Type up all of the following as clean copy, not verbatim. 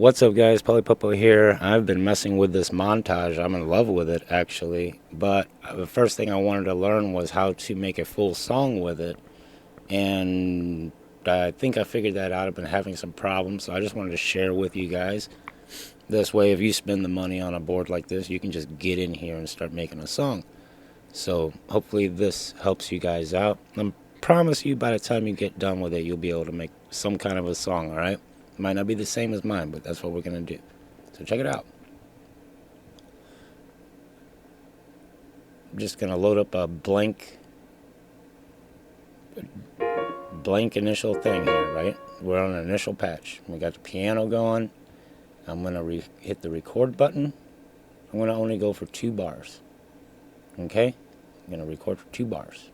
What's up, guys? Polypopo here. I've been messing with this montage. I'm in love with it, actually. But the first thing I wanted to learn was how to make a full song with it. And I think I figured that out. I've been having some problems, so I just wanted to share with you guys. This way, if you spend the money on a board like this, you can just get in here and start making a song. So hopefully this helps you guys out. I promise you by the time you get done with it, you'll be able to make some kind of a song, alright? Might not be the same as mine, but that's what we're going to do. So check it out. I'm just going to load up a blank initial thing here, right? We're on an initial patch. We got the piano going. I'm going to hit the record button. I'm going to only go for 2 bars. Okay? I'm going to record for 2 bars.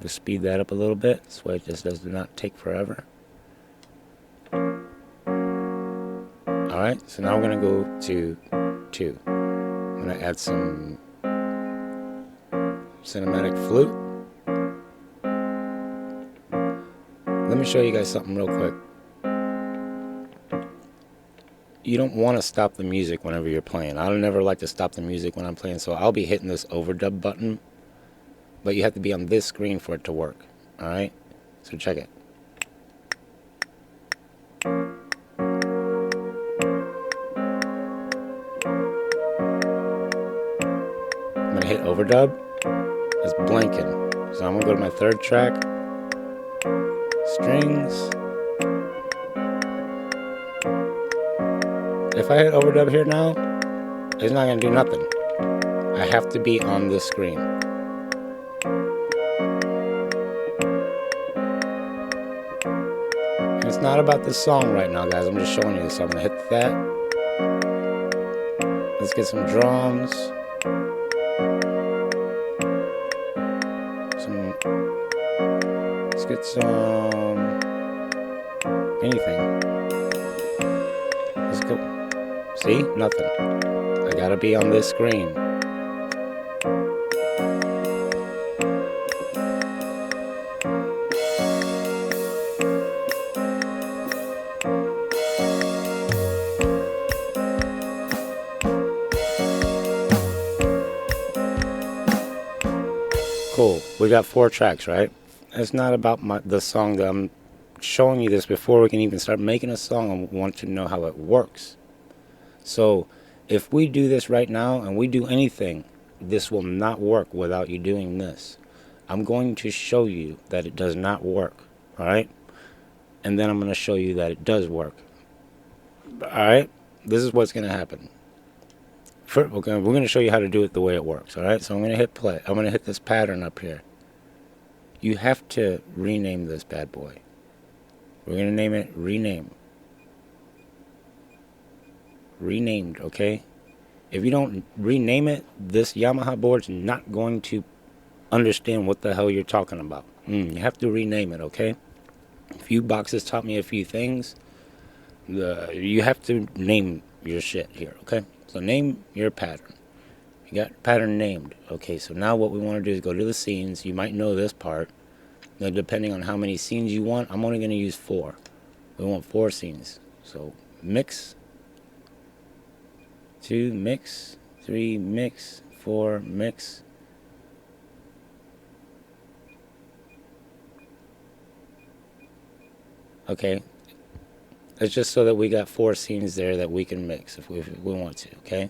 Just speed that up a little bit, this way it just does not take forever. Alright, so now we're going to go to 2. I'm going to add some cinematic flute. Let me show you guys something real quick. You don't want to stop the music whenever you're playing. I don't never like to stop the music when I'm playing, so I'll be hitting this overdub button. But you have to be on this screen for it to work. Alright? So check it. I'm going to hit overdub. It's blanking. So I'm going to go to my 3rd track. Strings. If I hit overdub here now, it's not going to do nothing. I have to be on this screen. It's not about the song right now, guys. I'm just showing you. So I'm going to hit that. Let's get some drums. Let's get some anything. Let's go. See? Nothing. I gotta be on this screen. Cool. We got 4 tracks, right? It's not about the song that I'm showing you this before we can even start making a song. I want to know how it works. So if we do this right now and we do anything, this will not work without you doing this. I'm going to show you that it does not work. Alright? And then I'm going to show you that it does work. Alright? This is what's going to happen. First, we're going to show you how to do it the way it works. Alright? So I'm going to hit play. I'm going to hit this pattern up here. You have to rename this bad boy. We're going to name it rename. Renamed, okay? If you don't rename it, this Yamaha board's not going to understand what the hell you're talking about. You have to rename it, okay? A few boxes taught me a few things. You have to name your shit here, okay? So name your pattern. You got pattern named. Okay, so now what we want to do is go to the scenes. You might know this part. Now, depending on how many scenes you want, I'm only going to use 4. We want 4 scenes. So mix, 2 mix, 3 mix, 4 mix. Okay. It's just so that we got 4 scenes there that we can mix if we want to, okay?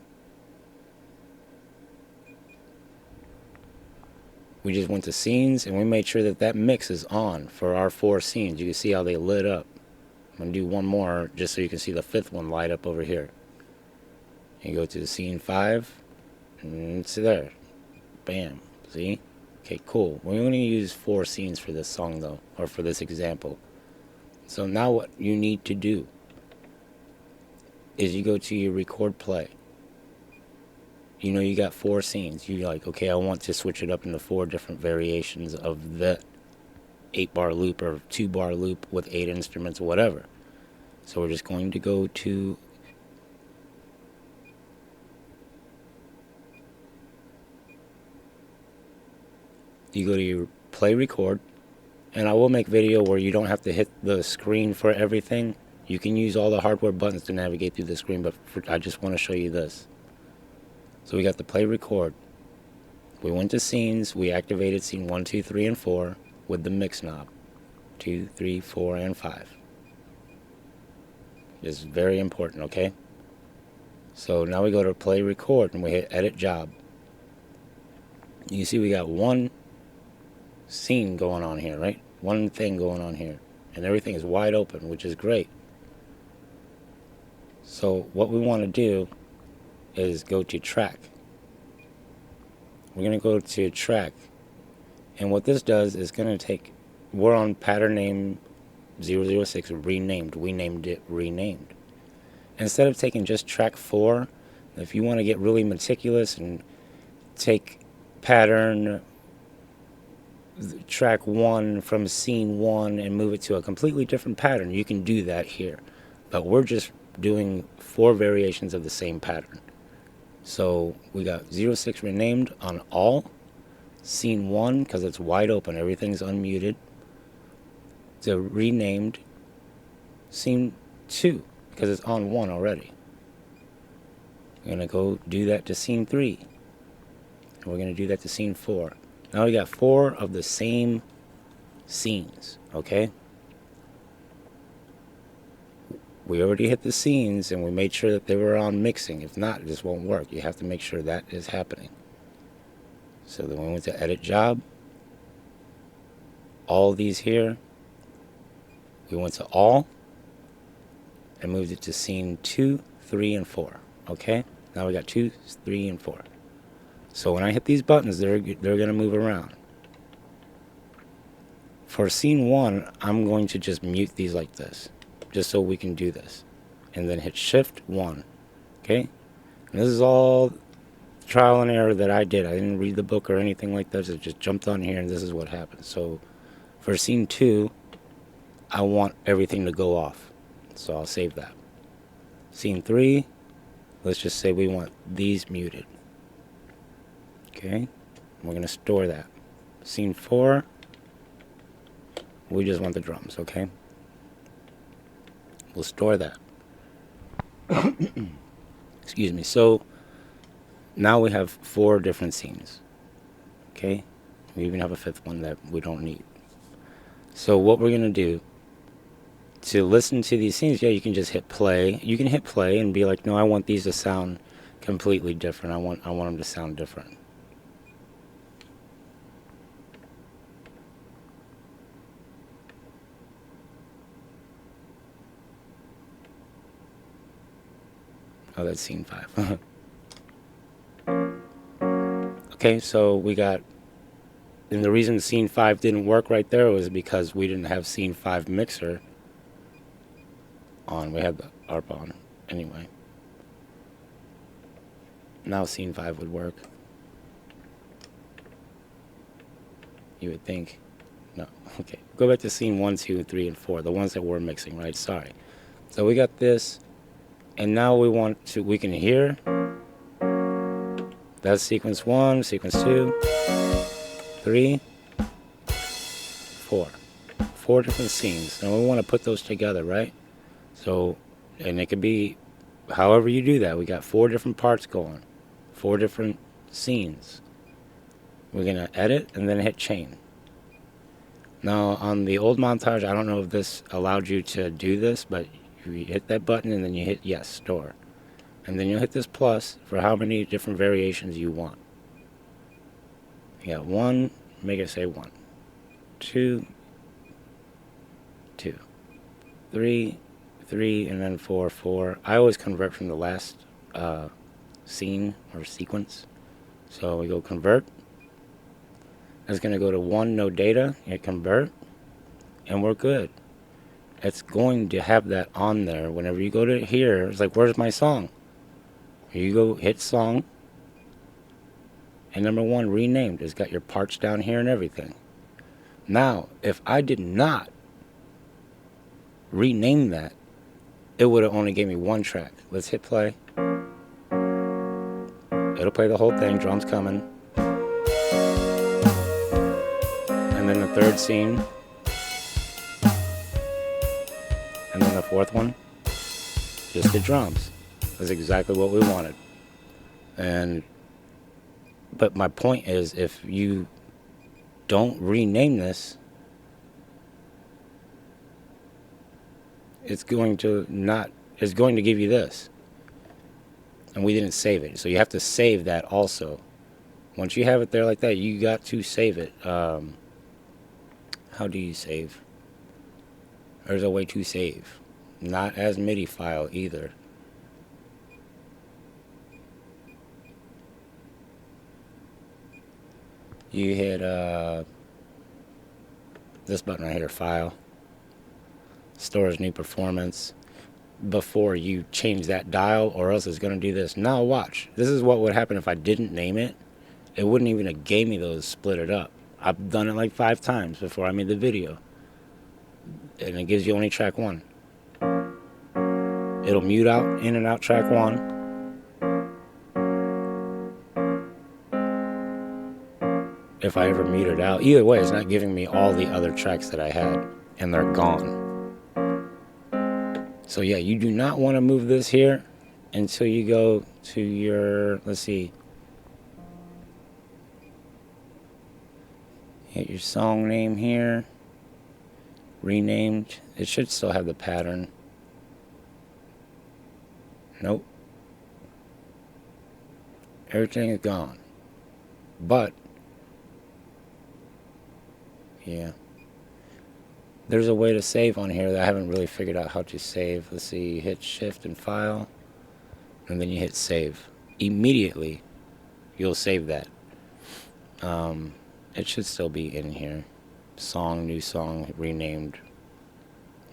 We just went to scenes and we made sure that that mix is on for our 4 scenes. You can see how they lit up. I'm going to do one more just so you can see the 5th one light up over here. You go to scene 5 and it's there. Bam. See? Okay, cool. We're going to use 4 scenes for this song though, or for this example. So now what you need to do is you go to your record play. You know you got 4 scenes. You're like, okay, I want to switch it up into 4 different variations of the 8-bar loop or 2-bar loop with 8 instruments or whatever. So we're just going to go to you go to your play record, and I will make video where you don't have to hit the screen for everything. You can use all the hardware buttons to navigate through the screen, but I just want to show you this. So we got the play record. We went to scenes, we activated scene 1, 2, 3, and 4 with the mix knob. 2, 3, 4, and 5. It's very important, okay? So now we go to play record and we hit edit job. You see we got one scene going on here, right? One thing going on here. And everything is wide open, which is great. So what we want to do is go to track. We're going to go to track. And what this does is going to take, we're on pattern name 006, renamed. We named it renamed. Instead of taking just track 4, if you want to get really meticulous and take pattern track 1 from scene 1 and move it to a completely different pattern, you can do that here. But we're just doing 4 variations of the same pattern. So we got 06 renamed on all, scene 1 because it's wide open, everything's unmuted, to renamed scene 2 because it's on 1 already. We're going to go do that to scene 3. And we're going to do that to scene 4. Now we got 4 of the same scenes, okay? We already hit the scenes and we made sure that they were on mixing. If not, this won't work. You have to make sure that is happening. So then we went to edit job. All these here. We went to all and moved it to scene 2, 3, and 4. Okay? Now we got 2, 3, and 4. So when I hit these buttons, they're going to move around. For scene 1, I'm going to just mute these like this, just so we can do this. And then hit shift 1. Okay? And this is all trial and error that I did. I didn't read the book or anything like that. I just jumped on here and this is what happened. So for scene 2, I want everything to go off. So I'll save that. Scene 3, let's just say we want these muted. Okay, we're going to store that. Scene 4, we just want the drums, okay? We'll store that. Excuse me. So now we have 4 different scenes. Okay, we even have a 5th one that we don't need. So what we're going to do to listen to these scenes, yeah, you can just hit play. You can hit play and be like, no, I want these to sound completely different. I want them to sound different. Oh, that's scene 5. Okay, so we got, and the reason scene 5 didn't work right there was because we didn't have scene 5 mixer on. We had the ARP on anyway. Now scene 5 would work. You would think. No. Okay. Go back to scene 1, 2, 3, and 4. The ones that we're mixing, right? Sorry. So we got this. And now we can hear. That's sequence 1, sequence 2, 3, 4. 4 different scenes. And we want to put those together, right? So, and it could be however you do that. We got 4 different parts going. 4 different scenes. We're going to edit and then hit chain. Now, on the old montage, I don't know if this allowed you to do this, but you hit that button and then you hit yes, store. And then you'll hit this plus for how many different variations you want. You got 1, make it say 1. 2, 2. 3, 3, and then 4, 4. I always convert from the last scene or sequence. So we go convert. It's going to go to 1, no data. Hit convert. And we're good. It's going to have that on there. Whenever you go to here, it's like, where's my song? Here you go, hit song. And number 1, renamed. It's got your parts down here and everything. Now, if I did not rename that, it would have only gave me 1 track. Let's hit play. It'll play the whole thing, drums coming. and then the third scene, and then the fourth one, just the drums. That's exactly what we wanted. But my point is, if you don't rename this, it's going to give you this. And we didn't save it. So you have to save that also. Once you have it there like that, you got to save it. How do you save? There's a way to save. Not as MIDI file either. You hit this button right here, File. Stores new performance. Before you change that dial, or else it's going to do this. Now watch. This is what would happen if I didn't name it. It wouldn't even have gave me those split it up. I've done it like 5 times before I made the video. And it gives you only track 1. It'll mute out, in and out track 1. If I ever mute it out. Either way, it's not giving me all the other tracks that I had. And they're gone. So yeah, you do not want to move this here until you go to your, let's see. Hit your song name here. Renamed. It should still have the pattern. Nope. Everything is gone. But, yeah. There's a way to save on here that I haven't really figured out how to save. Let's see, hit shift and file, and then you hit save. Immediately, you'll save that. It should still be in here. Song, new song, renamed,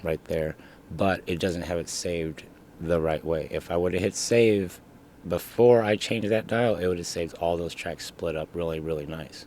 right there. But it doesn't have it saved the right way. If I would have hit save before I changed that dial, it would have saved all those tracks split up really, really nice.